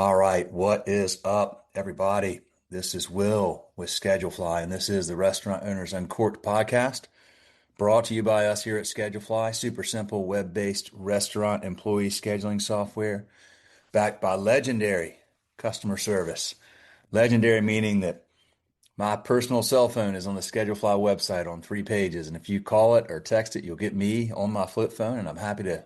All right, what is up, everybody? This is Will with Schedulefly, and this is the Restaurant Owners Uncorked podcast, brought to you by us here at Schedulefly. Super simple web-based restaurant employee scheduling software, backed by legendary customer service. Legendary meaning that my personal cell phone is on the Schedulefly website on 3 pages, and if you call it or text it, you'll get me on my flip phone, and I'm happy to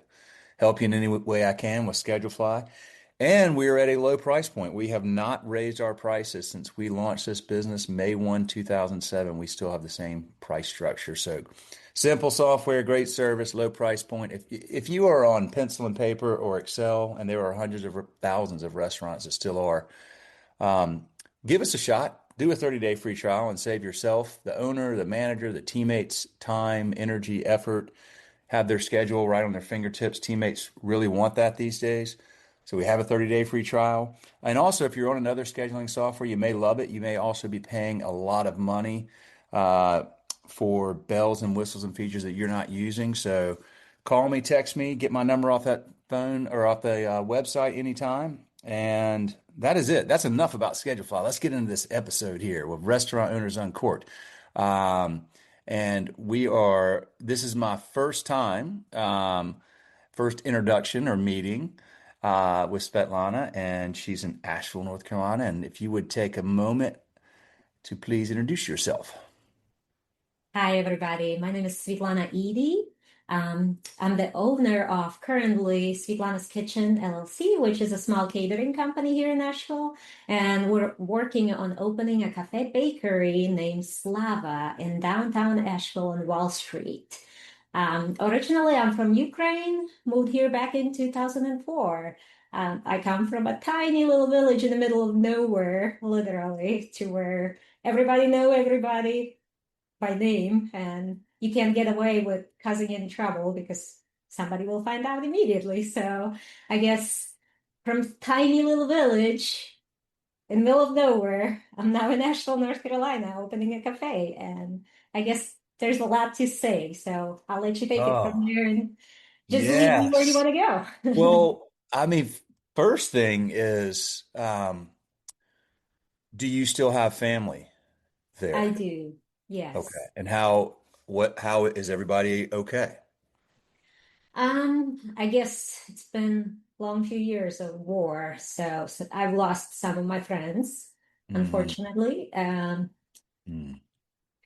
help you in any way I can with Schedulefly. And we are at a low price point. We have not raised our prices since we launched this business May 1, 2007. We still have the same price structure. So simple software, great service, low price point. If you are on pencil and paper or Excel, and there are hundreds of thousands of restaurants that still are, um, give us a shot. Do a 30-day free trial and save yourself, the owner, the manager, the teammates, time, energy, effort, have their schedule right on their fingertips. Teammates really want that these days. So we have a 30-day free trial. And also, if you're on another scheduling software, you may love it. You may also be paying a lot of money uh, for bells and whistles and features that you're not using. So call me, text me, get my number off that phone or off the website anytime. And that is it. That's enough about Schedulefly. Let's get into this episode here with Restaurant Owners Uncorked. Um, and this is my first time, first introduction or meeting with Svetlana, and she's in Asheville, North Carolina. And if you would take a moment to please introduce yourself. Hi, everybody. My name is Svitlana Eadie. I'm the owner of currently Svitlana's Kitchen LLC, which is a small catering company here in Nashville. And we're working on opening a cafe bakery named Slava in downtown Asheville on Wall Street. Originally, I'm from Ukraine, moved here back in 2004. I come from a tiny little village in the middle of nowhere, literally, to where everybody know everybody by name, and you can't get away with causing any trouble because somebody will find out immediately. So I guess from tiny little village in the middle of nowhere, I'm now in Asheville, North Carolina, opening a cafe, and I guess there's a lot to say. So I'll let you take it from Oh, there and just lead me where you yes. want to go. Well, I mean, first thing is, do you still have family I there? do, Okay. yes. And how is everybody okay? I guess it's been a long few years of war, so I've lost some of my friends, Mm, unfortunately. mm.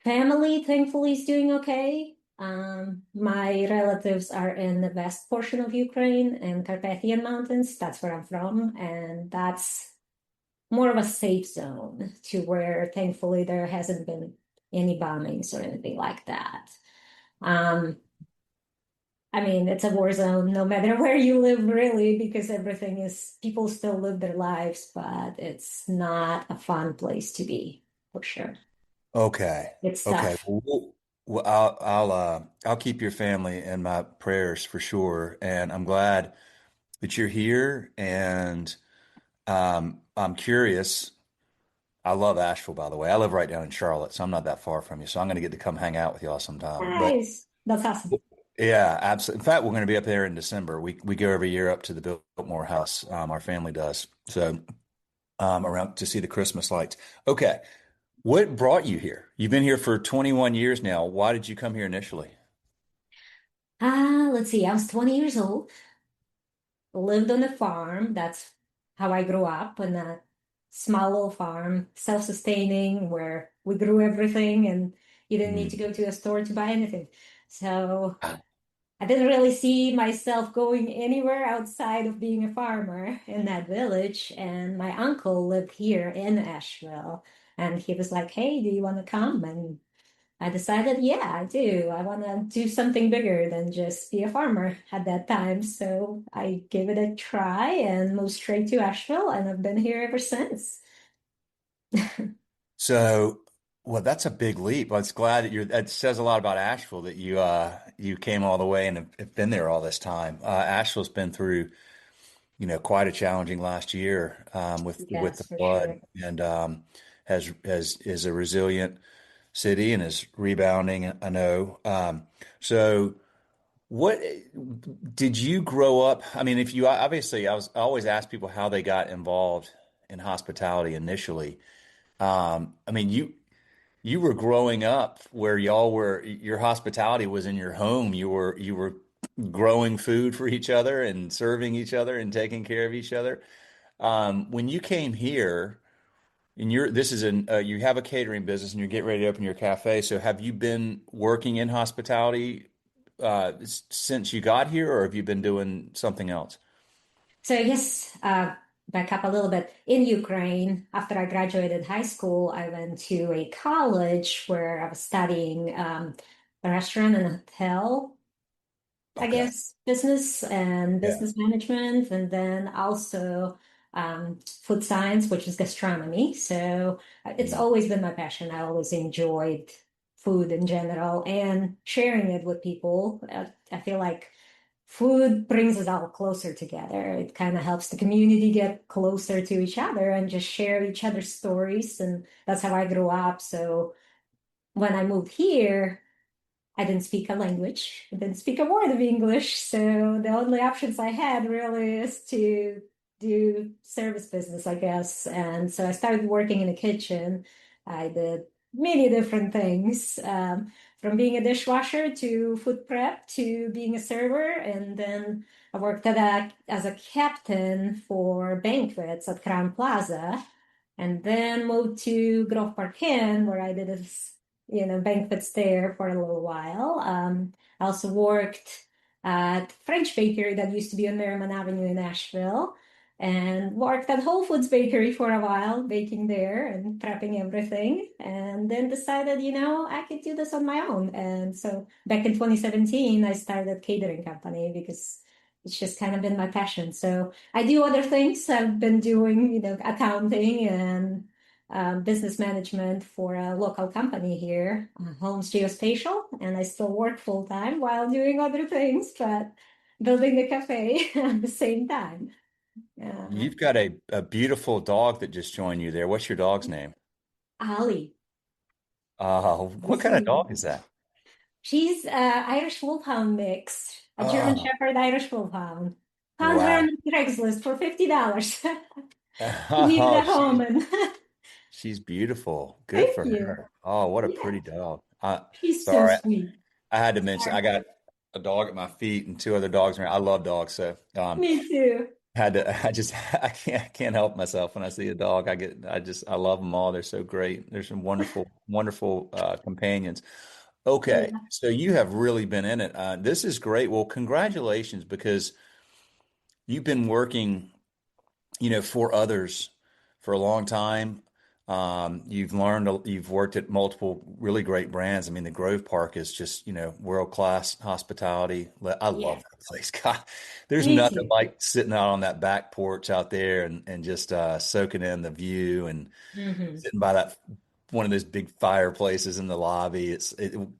Family, thankfully, is doing okay. My relatives are in the west portion of Ukraine in Carpathian Mountains. That's where I'm from, and that's more of a safe zone to where, thankfully, there hasn't been any bombings or anything like that. Um, I mean, it's a war zone no matter where you live, really, because people still live their lives, but it's not a fun place to be, for sure. Okay. It's Okay. tough. Well, I'll keep your family in my prayers for sure. And I'm glad that you're here. And I'm curious. I love Asheville, by the way. I live right down in Charlotte, so I'm not that far from you. So I'm going to get to come hang out with y'all sometime. But Nice. That's awesome. yeah, absolutely. In fact, we're going to be up there in December. We go every year up to the Biltmore House. Our family does. So around to see the Christmas lights. Okay. What brought you here? You've been here for 21 years now. Why did you come here initially? Let's see. I was 20 years old, lived on a farm. That's how I grew up on a small little farm, self-sustaining, where we grew everything and you didn't need to Mm. go to a store to buy anything. So I didn't really see myself going anywhere outside of being a farmer in that village. And my uncle lived here in Asheville. And he was like, "Hey, do you want to come?" And I decided, yeah, I do. I want to do something bigger than just be a farmer at that time. So I gave it a try and moved straight to Asheville. And I've been here ever since. So, well, that's a big leap. I was glad that that says a lot about Asheville that you came all the way and have been there all this time. Asheville's been through, quite a challenging last year with the Yes, for flood sure. and has is a resilient city and is rebounding, I know. So What did you grow up? I mean, if you obviously, I always ask people how they got involved in hospitality initially. I mean, you were growing up where y'all were, your hospitality was in your home. You were growing food for each other and serving each other and taking care of each other. When you came here, and this is you have a catering business and you're getting ready to open your cafe. So have you been working in hospitality since you got here, or have you been doing something else? So I guess back up a little bit. In Ukraine, after I graduated high school, I went to a college where I was studying a restaurant and hotel, I Okay. guess, business and Yeah. business management, and then also food science, which is gastronomy. So it's Mm. always been my passion. I always enjoyed food in general and sharing it with people. I feel like food brings us all closer together. It kind of helps the community get closer to each other and just share each other's stories. And that's how I grew up. So when I moved here, I didn't speak a language. I didn't speak a word of English. So the only options I had really is to do service business, I guess. And so I started working in the kitchen. I did many different things, from being a dishwasher to food prep to being a server. And then I worked as a captain for banquets at Crown Plaza. And then moved to Grove Park Inn, where I did this, banquets there for a little while. I also worked at French bakery that used to be on Merriman Avenue in Asheville, and worked at Whole Foods Bakery for a while, baking there and prepping everything. And then decided, I could do this on my own. And so back in 2017, I started a catering company because it's just kind of been my passion. So I do other things. I've been doing, accounting and business management for a local company here, Holmes Geospatial, and I still work full time while doing other things, but building the cafe at the same time. Uh, You've got a beautiful dog that just joined you there. What's your dog's name? Ali, What kind of dog is that? she's Irish Wolfhound mix, a German Oh, Shepherd Irish Wolfhound. Found her wow. on Craigslist for $50. She needed Oh, a home, and she's beautiful. Good thank for you. her. Oh, what a Yeah, pretty dog. she's so Sorry, sweet. I had to mention I Sorry. got a dog at my feet and two other dogs around. I love dogs, so Me too. had to. I can't help myself when I see a dog. I love them all. They're so great. They're some wonderful companions. Okay, Yeah. so you have really been in it. This is great. Well, congratulations because you've been working, for others for a long time. You've worked at multiple really great brands. I mean, the Grove Park is just, world-class hospitality. I love Yeah, that place. God, there's me nothing too. like sitting out on that back porch out there and just soaking in the view and Hmm. sitting by that one of those big fireplaces in the lobby.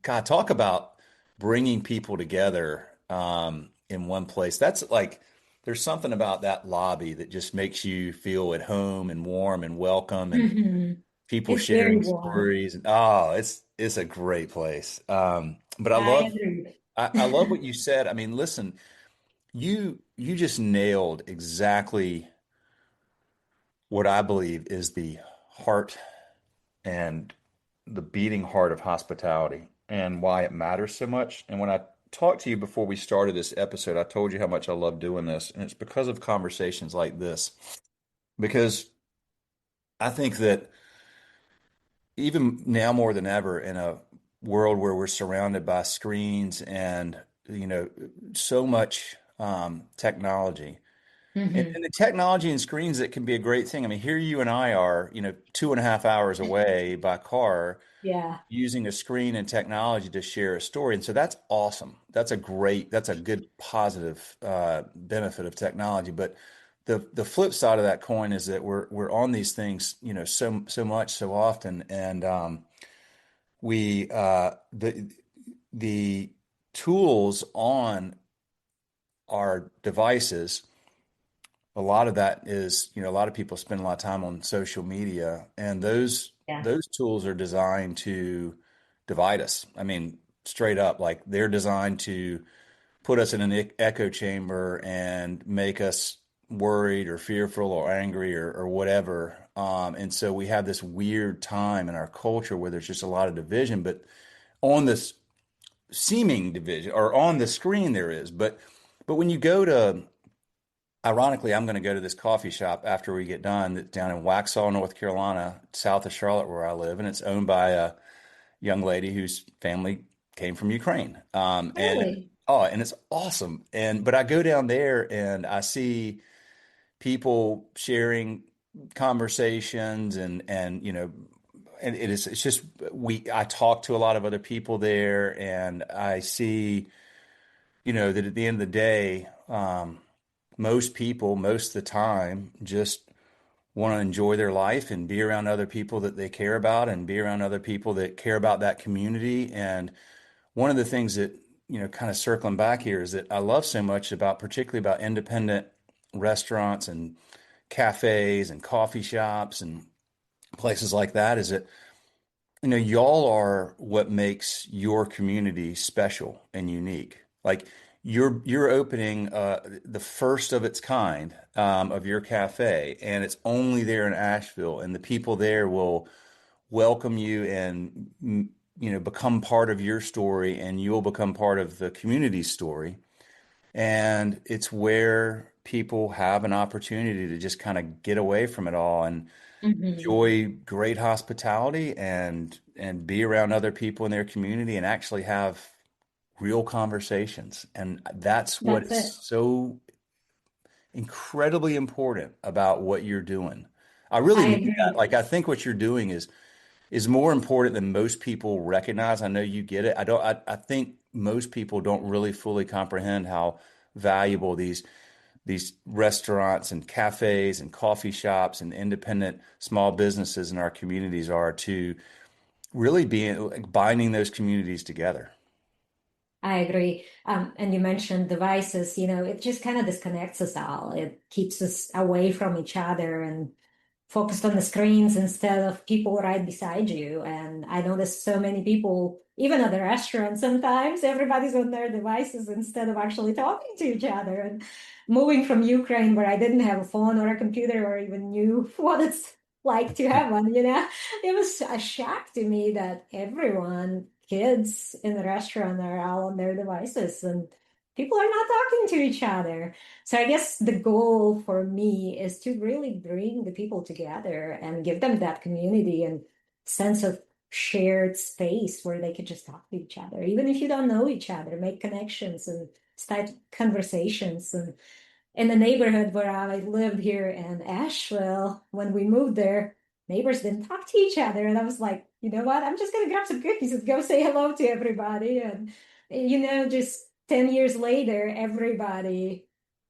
God, talk about bringing people together in one place. That's like there's something about that lobby that just makes you feel at home and warm and welcome and Hmm. people It's very sharing warm. stories. And oh, it's a great place. But I agree. I love what you said. I mean, listen, you just nailed exactly what I believe is the heart and the beating heart of hospitality and why it matters so much. And when I talked to you before we started this episode, I told you how much I love doing this. And it's because of conversations like this. Because I think that even now more than ever in a world where we're surrounded by screens and, so much technology, Hmm. and the technology and screens, that can be a great thing. I mean, here you and I are, 2.5 hours away by car Yeah. using a screen and technology to share a story. And so that's awesome. That's a good positive benefit of technology. But the flip side of that coin is that we're on these things, so much, so often. And we the tools on our devices, a lot of that is, a lot of people spend a lot of time on social media, and Yeah. those tools are designed to divide us. I mean, straight up, like they're designed to put us in an echo chamber and make us worried or fearful or angry or whatever. And so we have this weird time in our culture where there's just a lot of division, but on this seeming division or on the screen there is. But when you go to, ironically, I'm going to go to this coffee shop after we get done that's down in Waxhaw, North Carolina, south of Charlotte, where I live, and it's owned by a young lady whose family came from Ukraine. And Really? oh, and it's awesome. And but I go down there and I see people sharing conversations and and it's just I talk to a lot of other people there and I see that at the end of the day, most people most of the time just want to enjoy their life and be around other people that they care about and be around other people that care about that community. And one of the things that, kind of circling back here is that I love so much about, particularly about independent restaurants and cafes and coffee shops and places like that, is that, y'all are what makes your community special and unique. Like you're opening the first of its kind of your cafe, and it's only there in Asheville, and the people there will welcome you and become part of your story, and you'll become part of the community's story. And it's where people have an opportunity to just kind of get away from it all and Hmm. enjoy great hospitality and be around other people in their community and actually have real conversations. And that's what That's is it. so incredibly important about what you're doing. I really I mean that. agree. Like I think what you're doing is more important than most people recognize. I know you get it. I think most people don't really fully comprehend how valuable these restaurants and cafes and coffee shops and independent small businesses in our communities are to really being like binding those communities together. I agree. And you mentioned devices, it just kind of disconnects us all. It keeps us away from each other and focused on the screens instead of people right beside you. And I notice so many people, even at the restaurant, sometimes everybody's on their devices instead of actually talking to each other. And moving from Ukraine, where I didn't have a phone or a computer or even knew what it's like to have one, it was a shock to me that everyone, kids in the restaurant, are all on their devices and people are not talking to each other. So I guess the goal for me is to really bring the people together and give them that community and sense of shared space where they could just talk to each other, even if you don't know each other, make connections and start conversations. And in the neighborhood where I lived here in Asheville, when we moved there, neighbors didn't talk to each other. And I was like, you know what? I'm just going to grab some cookies and go say hello to everybody. And, just 10 years later, everybody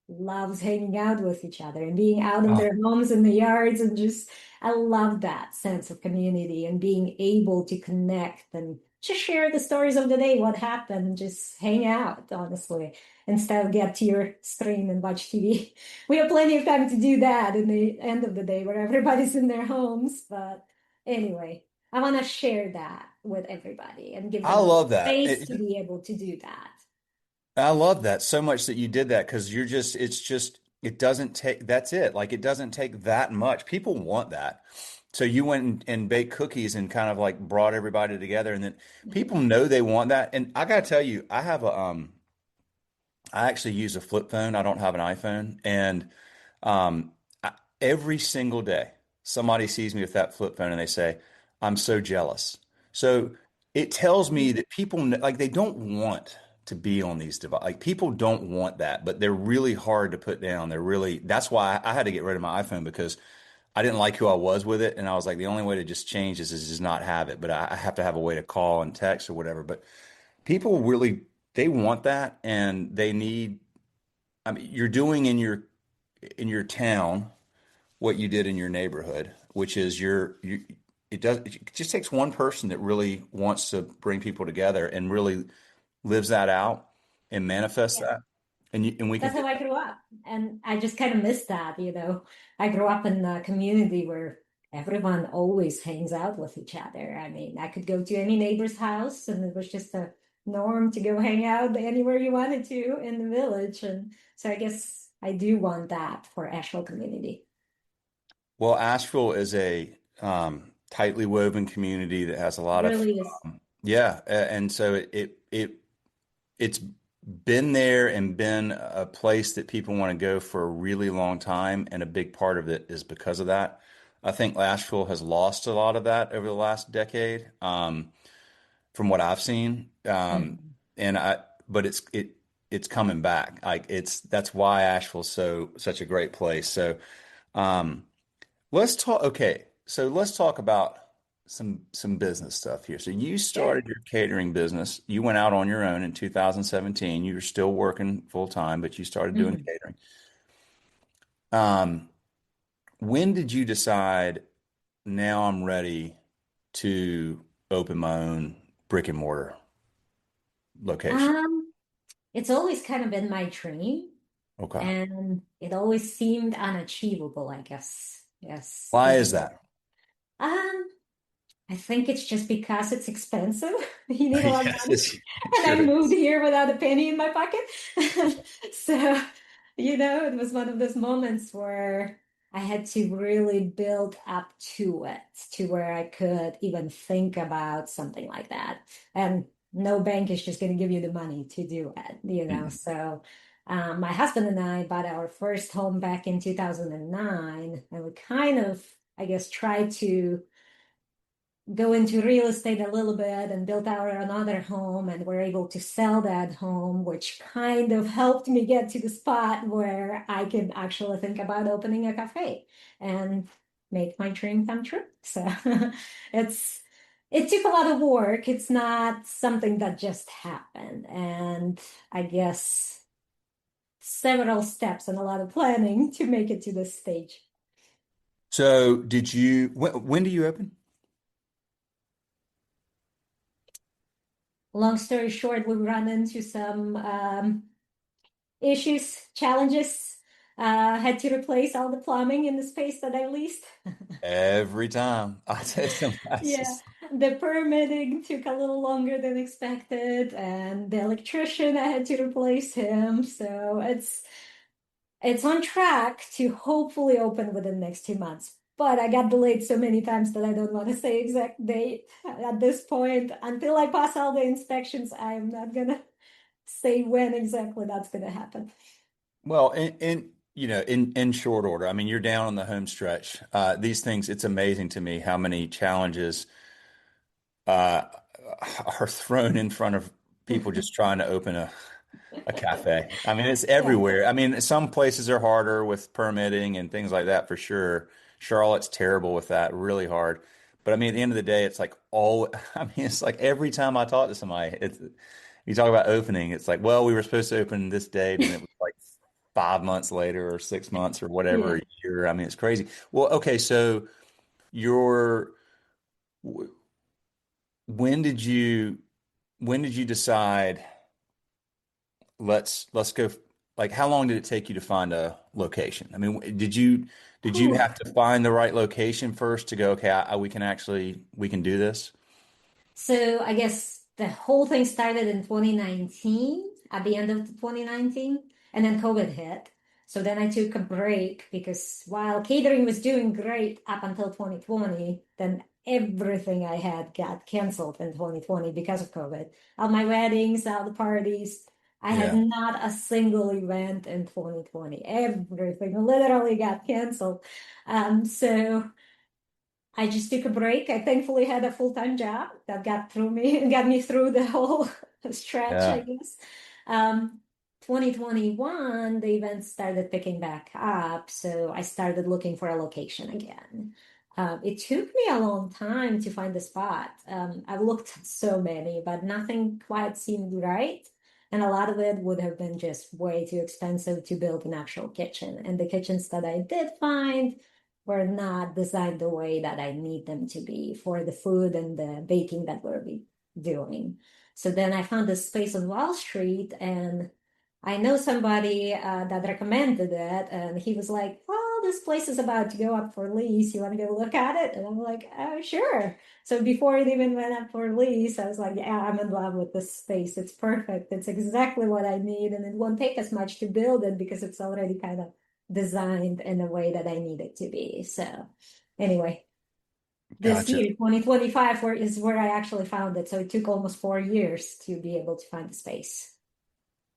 loves hanging out with each other and being out in Oh, their homes in the yards. And just, I love that sense of community and being able to connect and just share the stories of the day, what happened, and just hang out, honestly, instead of get to your screen and watch TV. We have plenty of time to do that in the end of the day where everybody's in their homes. But anyway, I want to share that with everybody and give I them the love that. space to be able to do that. I love that so much that you did that because it doesn't take, that's it. Like it doesn't take that much. People want that. So you went and baked cookies and kind of like brought everybody together and then people know they want that. And I gotta tell you, I actually use a flip phone. I don't have an iPhone. And um, every single day, somebody sees me with that flip phone and they say, I'm so jealous. So it tells me that people, like, they don't want to be on these devices. Like, people don't want that, but they're really hard to put down. That's why I had to get rid of my iPhone because I didn't like who I was with it. And I was like, the only way to just change this is just not have it. But I have to have a way to call and text or whatever. But people really, they want that and they need, I mean, you're doing in your town what you did in your neighborhood, which is it just takes one person that really wants to bring people together and really lives that out and manifests Yeah. that. And we can That's do how I grew up. And I just kind of miss that. I grew up in a community where everyone always hangs out with each other. I mean, I could go to any neighbor's house and it was just a norm to go hang out anywhere you wanted to in the village. And so I guess I do want that for Asheville community. Well, Asheville is a tightly woven community that has a lot of Really is. yeah, and so it's been there and been a place that people want to go for a really long time, and a big part of it is because of that. I think Asheville has lost a lot of that over the last decade, from what I've seen, Mhm. and but it's coming back. Like that's why Asheville's such a great place. So. Um, Let's talk. Okay, so let's talk about some business stuff here. So you Sure. started your catering business. You went out on your own in 2017. You were still working full time, but you started doing Mhm. catering. Um, when did you decide now I'm ready to open my own brick and mortar location? Um, it's always kind of been my dream, Okay. and it always seemed unachievable, I guess. Yes, Why is is it? that? Um, I think it's just because it's expensive. You need a lot of Yes, money. it And I sure moved is. here without a penny in my pocket. So, it was one of those moments where I had to really build up to it, to where I could even think about something like that. And no bank is just going to give you the money to do it. Mhm. So, my husband and I bought our first home back in 2009, and we kind of, I guess, tried to go into real estate a little bit and built our another home, and were able to sell that home, which kind of helped me get to the spot where I could actually think about opening a cafe and make my dream come true. So it's it took a lot of work. It's not something that just happened. And I guess several steps and a lot of planning to make it to this stage. So did you, when do you open? Long story short, we run into some issues, challenges. Had to replace all the plumbing in the space that I leased. Every time. I tell you, that's Yeah, just the permitting took a little longer than expected, and the electrician, I had to replace him. So it's on track to hopefully open within the next 2 months. But I got delayed so many times that I don't want to say exact date at this point. Until I pass all the inspections, I am not gonna say when exactly that's gonna happen. well, in short order. I mean, you're down on the home stretch. These things, it's amazing to me how many challenges uh, are thrown in front of people just trying to open a cafe. I mean, it's Yeah, everywhere. I mean, some places are harder with permitting and things like that for sure. Charlotte's terrible with that, really hard. But I mean, at the end of the day, it's like all, I mean, it's like every time I talk to somebody, you talk about opening, it's like, well, we were supposed to open this date and it was like 5 months later or 6 months or whatever, yeah. a year. I mean, it's crazy. Well, okay, so your, w- when did you, when did you decide? Let's go. Like, how long did it take you to find a location? I mean, did you Whew. have to find the right location first to go, okay, we can do this? So I guess the whole thing started in 2019, at the end of 2019, and then COVID hit. So then I took a break because while catering was doing great up until 2020, then everything I had got canceled in 2020 because of COVID. All my weddings, all the parties. I had Yeah. not a single event in 2020. Everything literally got canceled. So I just took a break. I thankfully had a full-time job that got me through the whole stretch, I Yeah. guess. Um, 2021, the events started picking back up, so I started looking for a location again. It took me a long time to find a spot. I've looked at so many, but nothing quite seemed right. And a lot of it would have been just way too expensive to build an actual kitchen. And the kitchens that I did find were not designed the way that I need them to be for the food and the baking that we'll be doing. So then I found this space on Wall Street, and I know somebody that recommended it, and he was like, "Well, this place is about to go up for lease. You want to go look at it? And I'm like, oh, sure. So before it even went up for lease, I was like, yeah, I'm in love with this space. It's perfect. It's exactly what I need. And it won't take as much to build it because it's already kind of designed in a way that I need it to be. So anyway, this Gotcha. year, 2025, is where I actually found it. So it took almost 4 years to be able to find the space.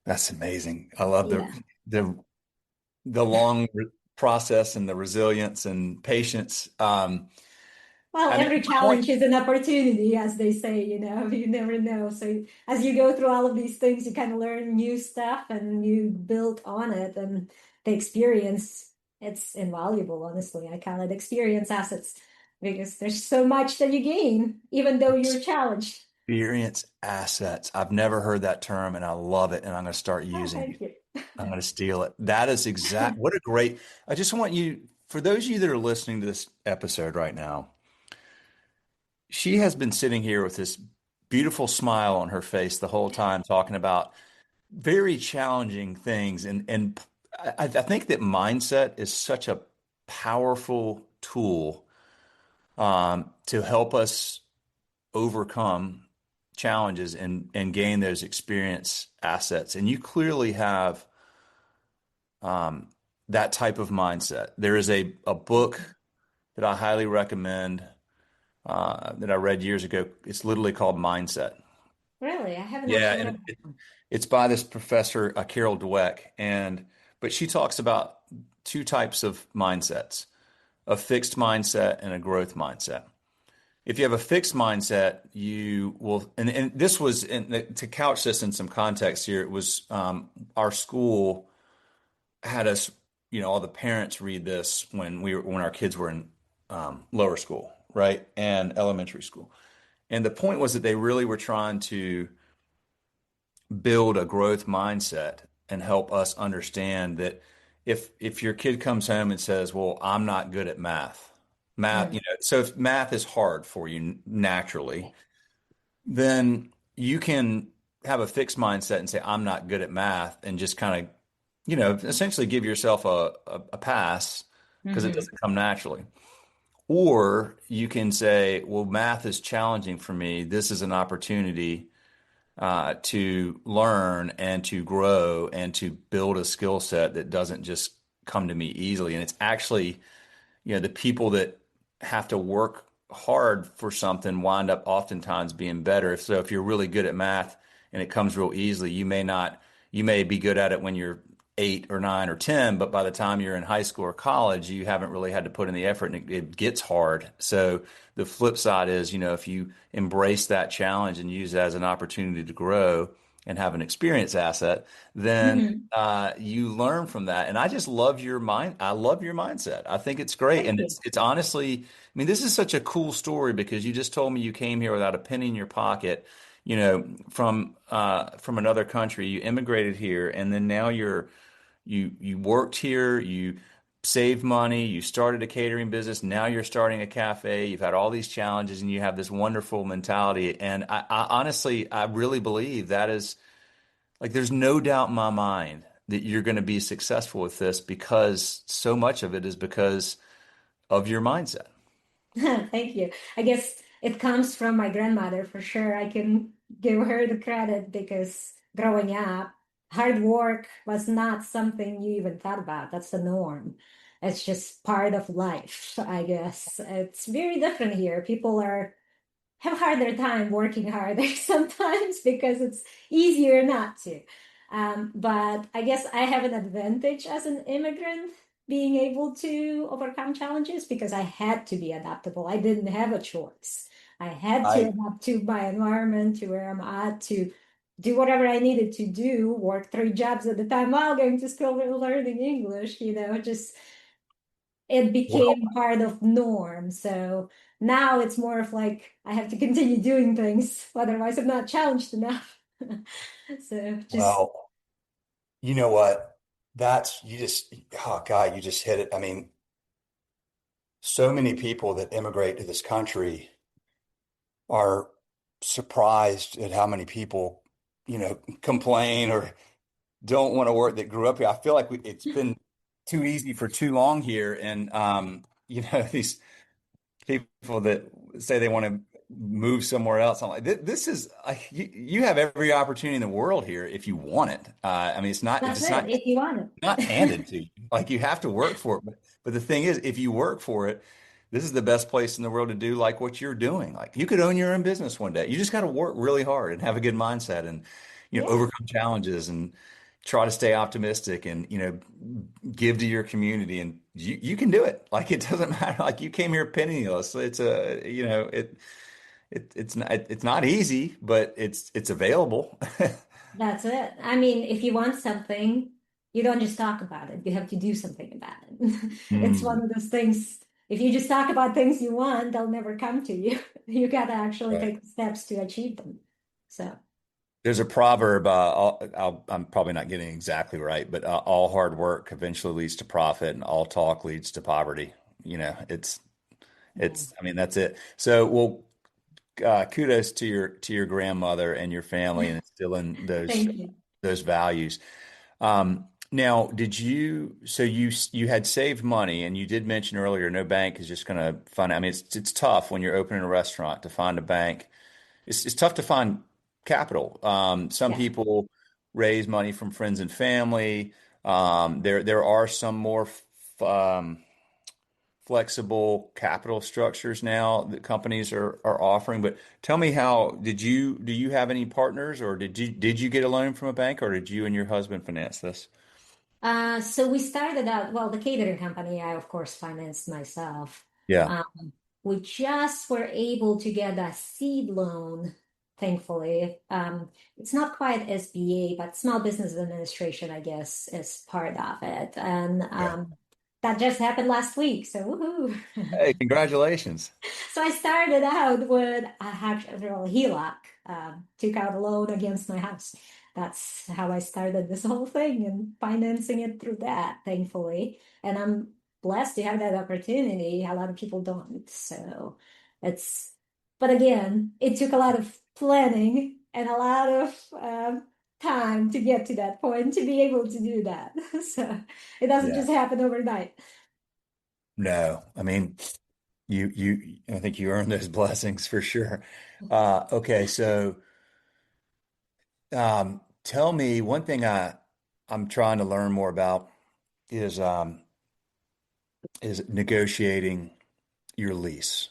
That's amazing. I love Yeah. the the long process and the resilience and patience. Well, I mean, every I want challenge is an opportunity, as they say, you never know. So as you go through all of these things, you kind of learn new stuff and you build on it. And the experience, it's invaluable, honestly. I call it experience assets because there's so much that you gain, even though you're challenged. experience assets. I've never heard that term and I love it and I'm going to start Oh, using it. thank you. I'm going to steal it. That is exact. What a great. I just want you, for those of you that are listening to this episode right now, she has been sitting here with this beautiful smile on her face the whole time talking about very challenging things. And I think that mindset is such a powerful tool to help us overcome challenges and gain those experience assets. And you clearly have um, that type of mindset. There is a book that I highly recommend that I read years ago. It's literally called Mindset. Really, I haven't Yeah, actually and read it's by this professor, Carol Dweck, but she talks about two types of mindsets: a fixed mindset and a growth mindset. If you have a fixed mindset, you will, and this was to couch this in some context here. It was our school had us, all the parents read this when our kids were in lower school, right, and elementary school. And the point was that they really were trying to build a growth mindset and help us understand that if your kid comes home and says, "Well, I'm not good at math, it. so if math is hard for you naturally, then you can have a fixed mindset and say, I'm not good at math, and just kind of, essentially give yourself a pass because it Mm-hmm. doesn't come naturally. Or you can say, well, math is challenging for me. This is an opportunity to learn and to grow and to build a skill set that doesn't just come to me easily. And it's actually, the people that have to work hard for something wind up oftentimes being better. If you're really good at math and it comes real easily, you may be good at it when you're 8 or 9 or 10, but by the time you're in high school or college, you haven't really had to put in the effort and it gets hard. So the flip side is, if you embrace that challenge and use it as an opportunity to grow and have an experience asset, then Mm-hmm. you learn from that. And I just love your mind. I love your mindset. I think it's great. Thank And you. it's honestly, I mean, this is such a cool story because you just told me you came here without a penny in your pocket, from another country. You immigrated here, and then now you worked here, you saved money, you started a catering business, now you're starting a cafe. You've had all these challenges and you have this wonderful mentality. And I honestly, I really believe that is like, there's no doubt in my mind that you're going to be successful with this because so much of it is because of your mindset. Thank you. I guess it comes from my grandmother for sure. I can give her the credit because growing up, hard work was not something you even thought about. That's the norm. It's just part of life, I guess. It's very different here. People are have harder time working harder sometimes because it's easier not to. But I guess I have an advantage as an immigrant being able to overcome challenges because I had to be adaptable. I didn't have a choice. I had to I adapt to my environment, to where I'm at, to do whatever I needed to do, work 3 jobs at a time while going to school and learning English, just it well, became part of norm. So now it's more of like I have to continue doing things, otherwise I'm not challenged enough. So just well, you know what? That's you just oh God, you just hit it. I mean, so many people that immigrate to this country are surprised at how many people, complain or don't want to work that grew up here. I feel like it's been too easy for too long here. And these people that say they want to move somewhere else. I'm like, this is you have every opportunity in the world here if you want it. I mean, it's not if That's it's it, not if you want not it. handed to you. Like you have to work for it. But the thing is, if you work for it, this is the best place in the world to do like what you're doing. Like you could own your own business one day. You just got to work really hard and have a good mindset and Yeah, overcome challenges and try to stay optimistic and give to your community and you can do it. Like it doesn't matter. Like you came here penniless. It's a it's not easy, but it's available. that's it. I mean, if you want something, you don't just talk about it. You have to do something about it. It's one Mm, of those things. If you just talk about things you want, they'll never come to you. You got to actually right. take the steps to achieve them. So, There's a proverb. I'm probably not getting it exactly right, but all hard work eventually leads to profit, and all talk leads to poverty. It's yeah. I mean, that's it. So, well, kudos to your grandmother and your family and instilling Thank you. those values. Now, so you had saved money and you did mention earlier, no bank is just going to fund. I mean, it's tough when you're opening a restaurant to find a bank. It's tough to find capital. Some Yeah. people raise money from friends and family. There are some more flexible capital structures now that companies are offering. But tell me how do you have any partners or did you get a loan from a bank or did you and your husband finance this? So we started out, well, the catering company, I of course financed myself. Yeah. We just were able to get a seed loan, thankfully. It's not quite SBA, but Small Business Administration, I guess, is part of it. And Okay. that just happened last week. So woohoo. Hey, congratulations. So I started out with a actual HELOC, took out a loan against my house. That's how I started this whole thing and financing it through that, thankfully. And I'm blessed to have that opportunity. A lot of people don't. So it's, but again, it took a lot of planning and a lot of time to get to that point to be able to do that. So it doesn't Yeah. just happen overnight. No, I mean, I think you earned those blessings for sure. Okay, so tell me one thing I'm trying to learn more about is is negotiating your lease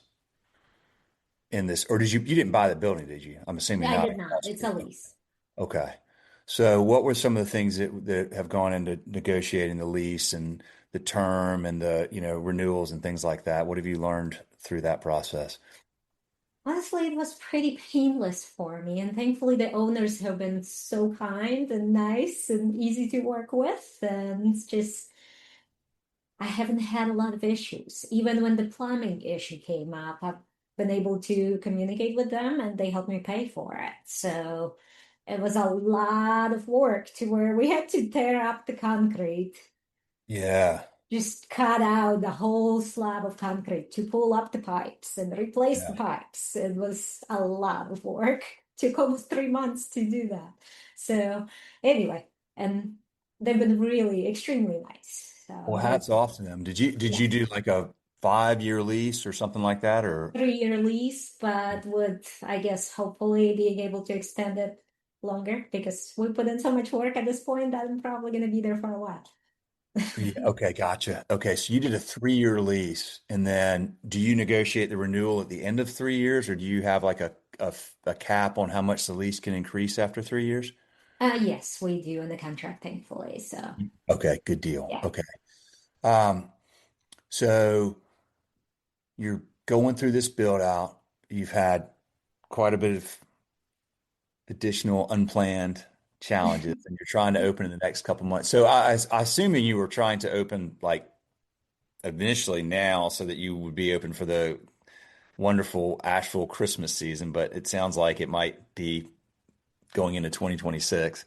in this, or you didn't buy the building, did you? I'm assuming I not. did not. It's a lease. Okay. So what were some of the things that have gone into negotiating the lease and the term and the, renewals and things like that? What have you learned through that process? Honestly, it was pretty painless for me, and thankfully the owners have been so kind and nice and easy to work with, and it's just I haven't had a lot of issues. Even when the plumbing issue came up, I've been able to communicate with them and they helped me pay for it. So it was a lot of work to where we had to tear up the concrete, Yeah. just cut out the whole slab of concrete to pull up the pipes and replace the Yeah. pipes. It was a lot of work. Took almost 3 months to do that. So anyway, and they've been really extremely nice. So Well, they're hats off to them. Did yeah, you do like a 5-year lease or something like that? Or 3-year lease, but with I guess hopefully being able to extend it longer because we put in so much work at this point that I'm probably going to be there for a while. yeah, okay, gotcha. Okay, so you did a 3-year lease, and then do you negotiate the renewal at the end of 3 years, or do you have like a cap on how much the lease can increase after 3 years? Yes, we do in the contract, thankfully. So Okay, good deal. yeah. Okay. Um, so you're going through this build out. You've had quite a bit of additional unplanned challenges, and you're trying to open in the next couple months. So I assuming you were trying to open like initially now so that you would be open for the wonderful Asheville Christmas season, but it sounds like it might be going into 2026.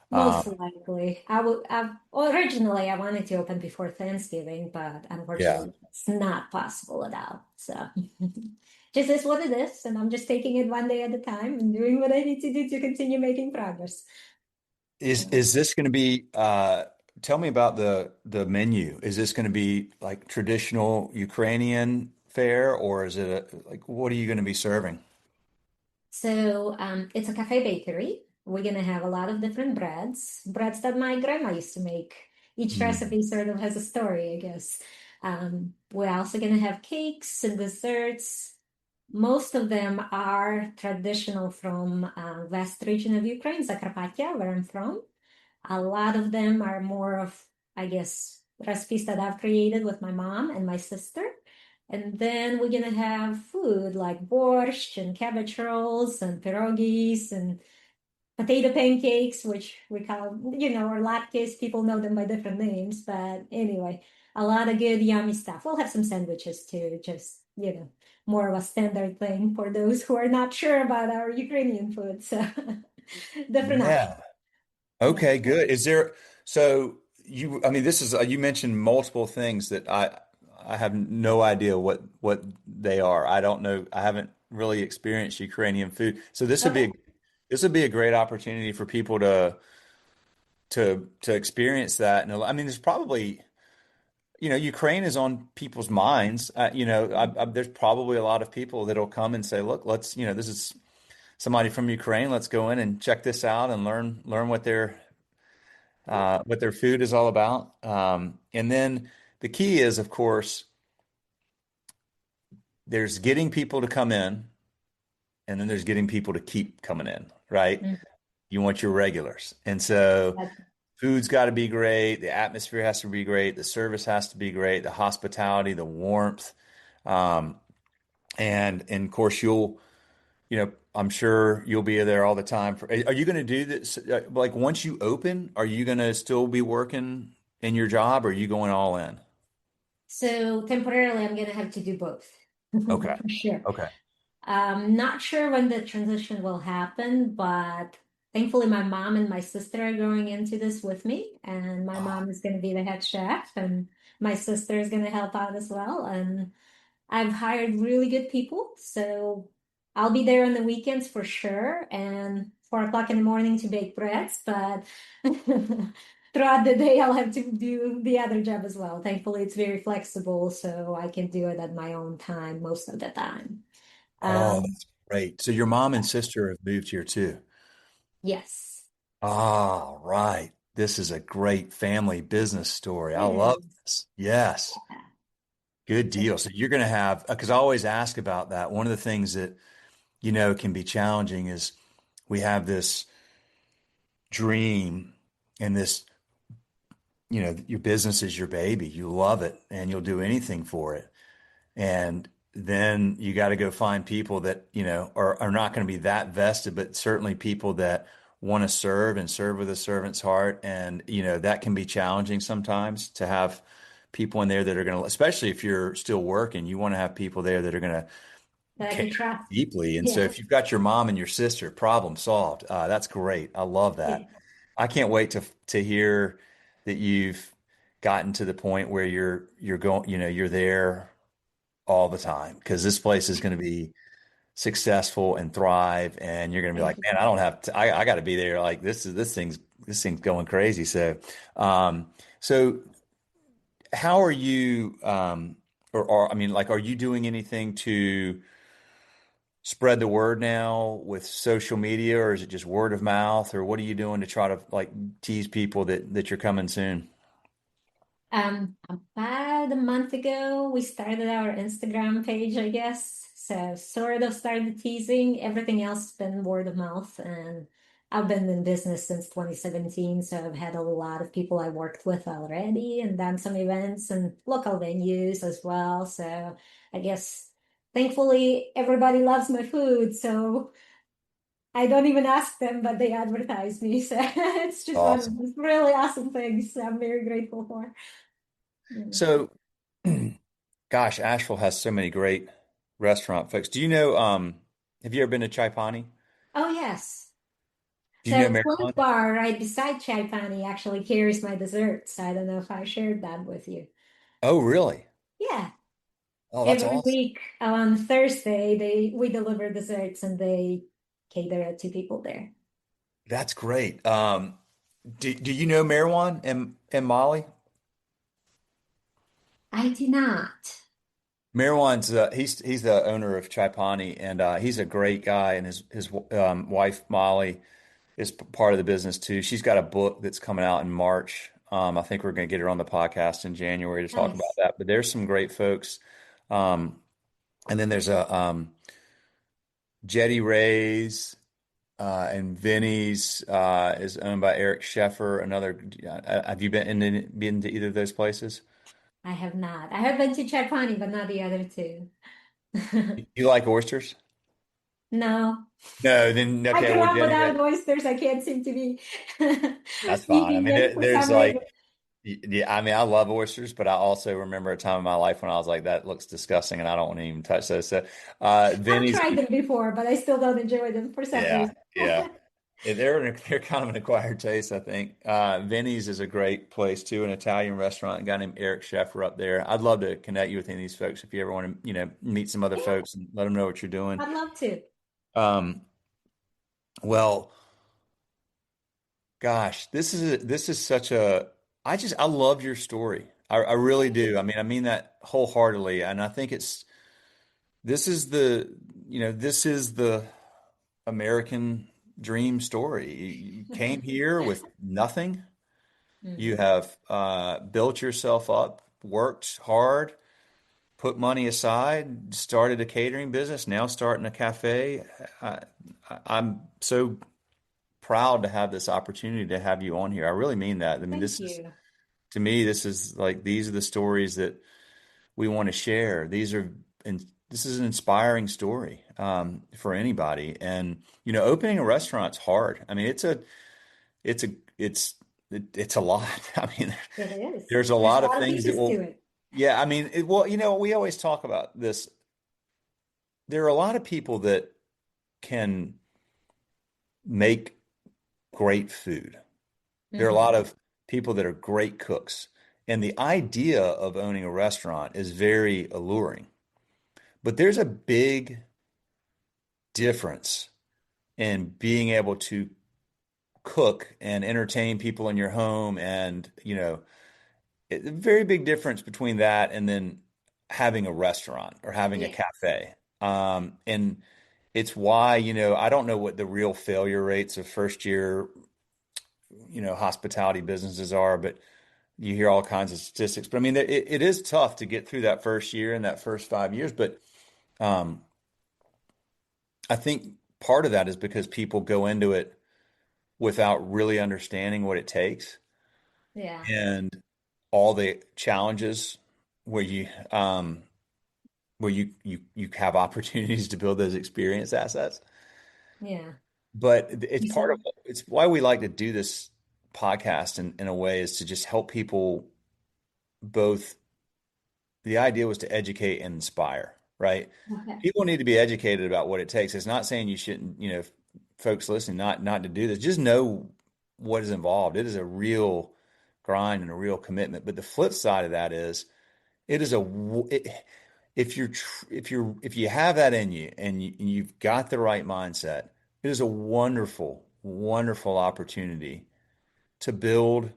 Most likely. Originally I wanted to open before Thanksgiving, but Yeah. unfortunately it's not possible at all. So just is what it is, and I'm just taking it one day at a time and doing what I need to do to continue making progress. Is So is this going to be tell me about the menu. Is this going to be like traditional Ukrainian fare, or is it like what are you going to be serving? So it's a cafe bakery. We're gonna have a lot of different breads that my grandma used to make. Each Mm. recipe sort of has a story, I guess. We're also gonna have cakes and desserts. Most of them are traditional from west region of Ukraine, Zakarpattia, where I'm from. A lot of them are more of, I guess, recipes that I've created with my mom and my sister. And then we're gonna have food like borscht and cabbage rolls and pierogies and potato pancakes, which we call, or latkes. People know them by different names, but anyway, a lot of good, yummy stuff. We'll have some sandwiches too, just, more of a standard thing for those who are not sure about our Ukrainian food. So different options. Yeah. Yeah. Okay, good. Is there so you I mean this is you mentioned multiple things that I have no idea what they are. I don't know. I haven't really experienced Ukrainian food. So Okay. this would be a great opportunity for people to experience that. And I mean there's probably Ukraine is on people's minds. There's probably a lot of people that'll come and say, "Look, this is somebody from Ukraine. Let's go in and check this out and learn Yeah. what their food is all about." And then the key is, of course, there's getting people to come in, and then there's getting people to keep coming in, right? Mm. You want your regulars. And so That- food's got to be great, the atmosphere has to be great, the service has to be great, the hospitality, the warmth. Um, and of course I'm sure you'll be there all the time. Are you going to do this? Like once you open, are you going to still be working in your job or are you going all in? So temporarily, I'm gonna have to do both Okay. for sure. Okay. Not sure when the transition will happen, but thankfully, my mom and my sister are going into this with me, and my Oh, mom is going to be the head chef, and my sister is going to help out as well. And I've hired really good people, so I'll be there on the weekends for sure, and 4 o'clock in the morning to bake breads, but throughout the day, I'll have to do the other job as well. Thankfully, it's very flexible, so I can do it at my own time most of the time. oh, Um, that's great. So your mom and sister have moved here too. yes, Ah, right. This is a great family business story. I it love is. this. Yes. Good deal. So you're going to have, because I always ask about that. One of the things that, can be challenging is we have this dream and this, your business is your baby. You love it and you'll do anything for it. And then you got to go find people that, are not going to be that vested, but certainly people that want to serve and serve with a servant's heart. And, that can be challenging sometimes to have people in there that are going to, especially if you're still working, you want to have people there that are going to That I care can trust. deeply. And so Yes. if you've got your mom and your sister, problem solved. That's great. I love Yeah. that. I can't wait to hear that you've gotten to the point where you're going, you're there all the time because this place is going to be successful and thrive, and you're going to be Thank like, you. man, I don't have to, I got to be there. Like this thing's going crazy. So how are you, or I mean, like, are you doing anything to spread the word now with social media, or is it just word of mouth, or what are you doing to try to like tease people that you're coming soon? About a month ago, we started our Instagram page, I guess. So sort of started teasing. Everything else has been word of mouth, and I've been in business since 2017, so I've had a lot of people I worked with already and done some events and local venues as well. So I guess thankfully everybody loves my food, so I don't even ask them, but they advertise me. So it's just one of Awesome. those really awesome things I'm very grateful for. Yeah. So, gosh, Asheville has so many great restaurant folks. Do you know, have you ever been to Chai Pani? Oh, yes. Do you So know Clove Maryland? Bar right beside Chai Pani actually carries my desserts. I don't know if I shared that with you. Oh, really? Yeah. Oh, that's Every awesome. week on Thursday, we deliver desserts and they cater it to people there. That's great. Do you know Marwan and Molly? I do not. Marwan's he's the owner of Chai Pani, and he's a great guy. And his wife Molly is part of the business too. She's got a book that's coming out in March. I think we're going to get her on the podcast in January to talk about Nice. that. But there's some great folks. Um, and then there's a Jetty Ray's and Vinny's is owned by Eric Sheffer. Another, have you been to either of those places? I have not. I have been to Chapani, but not the other two. You like oysters? No. No, then I okay. grew Well, up Jenny, without oysters. I can't seem to be that's fine. I eating mean, them for there's some like, reason. yeah. I mean, I love oysters, but I also remember a time in my life when I was like, that looks disgusting, and I don't want to even touch those. So, I've Vinny's, tried them before, but I still don't enjoy them for some yeah, reason. yeah. They're kind of an acquired taste, I think. Vinny's is a great place too, an Italian restaurant. A guy named Eric Sheffer up there. I'd love to connect you with any of these folks if you ever want to, meet some other Yeah, folks and let them know what you're doing. I'd love to. Um, well, gosh, this is such a. I love your story. I really Thank do. you. I mean that wholeheartedly, and I think this is the, this is the American dream story. You came here with nothing. You Mhm. have built yourself up, worked hard, put money aside, started a catering business, now starting a cafe. I, I'm so proud to have this opportunity to have you on here. I really mean that. I mean, Thank you. to me, this is like, these are the stories that we want to share. And this is an inspiring story for anybody. And, opening a restaurant's hard. I mean, it's a, it's a lot. I mean, It is. there's a There's a lot of lot of things that pieces to will, it. yeah, I mean, we always talk about this. There are a lot of people that can make great food. There are a lot Hmm. of people that are great cooks. And the idea of owning a restaurant is very alluring. But there's a big difference in being able to cook and entertain people in your home and, a very big difference between that and then having a restaurant or having a Yeah. cafe. And it's why, I don't know what the real failure rates of first year, hospitality businesses are, but you hear all kinds of statistics. But I mean, it is tough to get through that first year and that first 5 years. But um, I think part of that is because people go into it without really understanding what it takes Yeah. and all the challenges where you have opportunities to build those experience assets. Yeah. But You said, it's why we like to do this podcast in a way is to just help people both. The idea was to educate and inspire, right? okay. People need to be educated about what it takes. It's not saying you shouldn't, folks listening, not to do this. Just know what is involved. It is a real grind and a real commitment. But the flip side of that is it is if you have that in you and you've got the right mindset, it is a wonderful, wonderful opportunity to build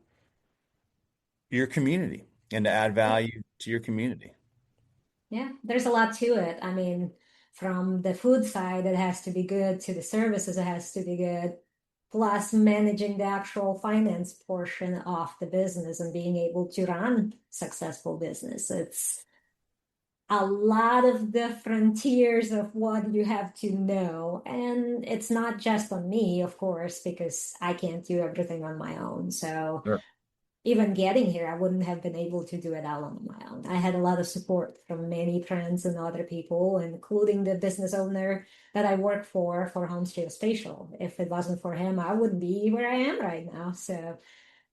your community and to add Yeah. value to your community. Yeah. There's a lot to it. I mean, from the food side, it has to be good, to the services, it has to be good, plus managing the actual finance portion of the business and being able to run successful business. It's a lot of different tiers of what you have to know. And it's not just on me, of course, because I can't do everything on my own. So Sure. even getting here, I wouldn't have been able to do it all on my own. I had a lot of support from many friends and other people, including the business owner that I work for Home Spatial. If it wasn't for him, I wouldn't be where I am right now. So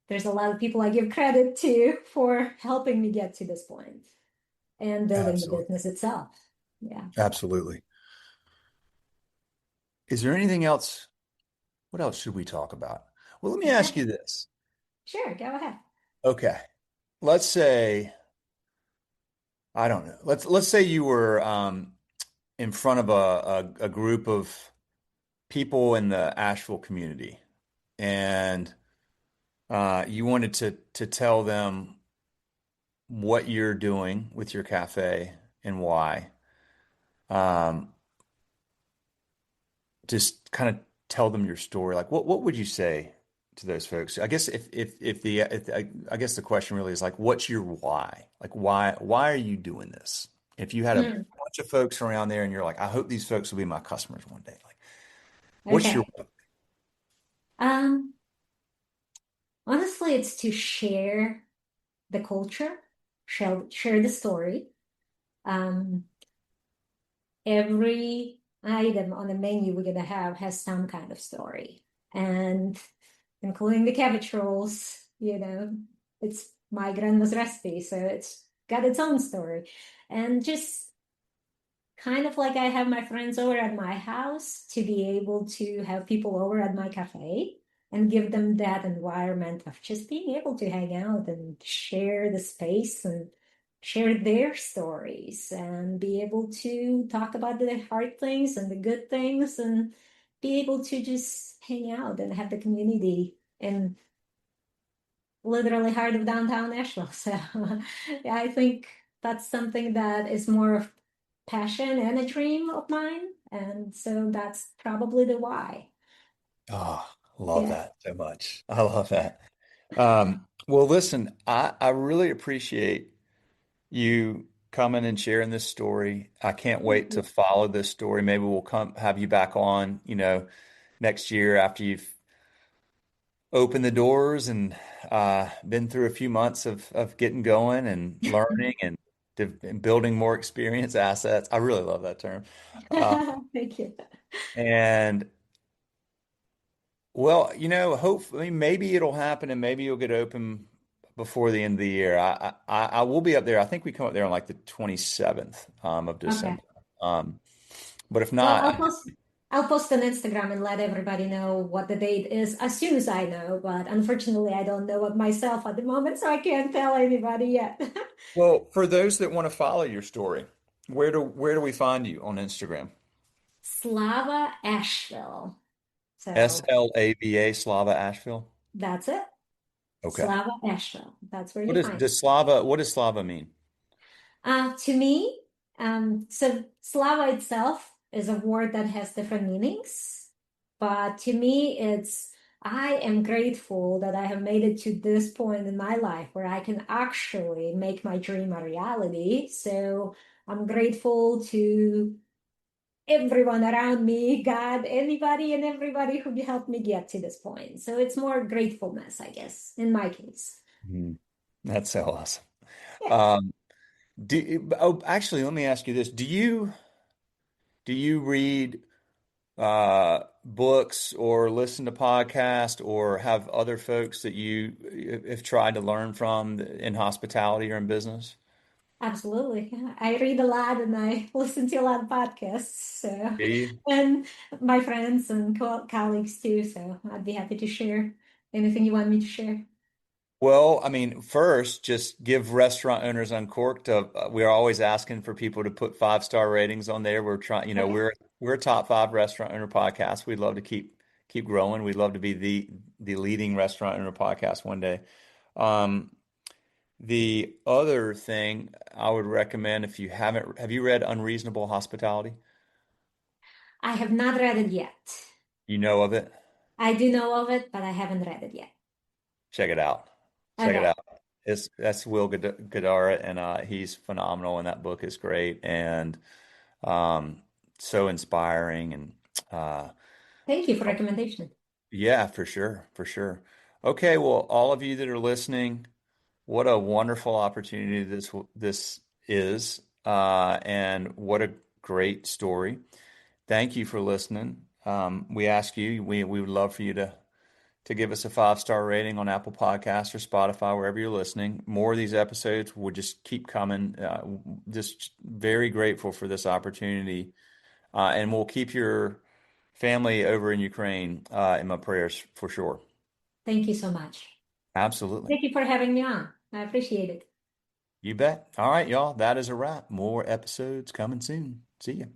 there's a lot of people I give credit to for helping me get to this point and building the Absolutely. business itself. Yeah. Absolutely. Is there anything else? What else should we talk about? Well, let me ask you this. Sure, go ahead. Okay. Let's say, I don't know. Let's say you were in front of a group of people in the Asheville community, and You wanted to tell them what you're doing with your cafe and why. Um, just kind of tell them your story. Like, what would you say to those folks? I guess I guess the question really is like, what's your why? Like, why are you doing this? If you had a Hmm. bunch of folks around there and you're like, I hope these folks will be my customers one day. Like, what's your Okay. Um, Honestly, it's to share the culture, share the story. Um, every item on the menu we're gonna have has some kind of story, and including the cabbage rolls. It's my grandma's recipe, so it's got its own story, and just kind of like I have my friends over at my house to be able to have people over at my cafe and give them that environment of just being able to hang out and share the space and share their stories and be able to talk about the hard things and the good things and be able to just hang out and have the community in literally heart of downtown Asheville. So yeah, I think that's something that is more of passion and a dream of mine. And so that's probably the why. Oh, love Yeah. that so much. I love that. Well, listen, I really appreciate you coming and sharing this story. I can't Thank wait to you. follow this story. Maybe we'll come have you back on, next year after you've opened the doors and been through a few months of getting going and learning and building more experience assets. I really love that term. Uh, Thank you. and well, hopefully maybe it'll happen and maybe you'll get open before the end of the year. I will be up there. I think we come up there on like the 27th of Okay. December. Um, but if Well, not, I'll post on Instagram and let everybody know what the date is as soon as I know. But unfortunately, I don't know it myself at the moment, so I can't tell anybody yet. well, for those that want to follow your story, where do we find you on Instagram? Slava Asheville. So Slava Slava Asheville. that's it. Okay. Slava Asheville. That's where you find it. What does Slava mean? To me, so Slava itself is a word that has different meanings, but to me, I am grateful that I have made it to this point in my life where I can actually make my dream a reality. So I'm grateful to everyone around me, God, anybody and everybody who helped me get to this point. So it's more gratefulness, I guess, in my case. Mhm. That's so awesome. Yeah, Um, actually, let me ask you this. Do you read books or listen to podcasts or have other folks that you have tried to learn from in hospitality or in business? absolutely. Yeah. I read a lot and I listen to a lot of podcasts. So, Do you? and my friends and colleagues too. So I'd be happy to share anything you want me to share. Well, I mean, first, just give Restaurant Owners Uncorked. We're always asking for people to put 5-star ratings on there. We're trying, Okay. we're a top 5 restaurant owner podcast. We'd love to keep growing. We'd love to be the leading restaurant owner podcast one day. Um, the other thing I would recommend if you haven't, have you read Unreasonable Hospitality? I have not read it yet. You know of it? I do know of it, but I haven't read it yet. Check it out. Check it Okay. out. That's Will Guidara, and he's phenomenal, and that book is great and um, so inspiring. And uh, Thank you for recommendation. yeah, for sure, for sure. Okay, well, all of you that are listening, what a wonderful opportunity this is, and what a great story. Thank you for listening. We would love for you to give us a 5-star rating on Apple Podcasts or Spotify, wherever you're listening. More of these episodes will just keep coming. Just very grateful for this opportunity. And we'll keep your family over in Ukraine in my prayers for sure. Thank you so much. Absolutely. Thank you for having me on. I appreciate it. You bet. All right, y'all. That is a wrap. More episodes coming soon. See you.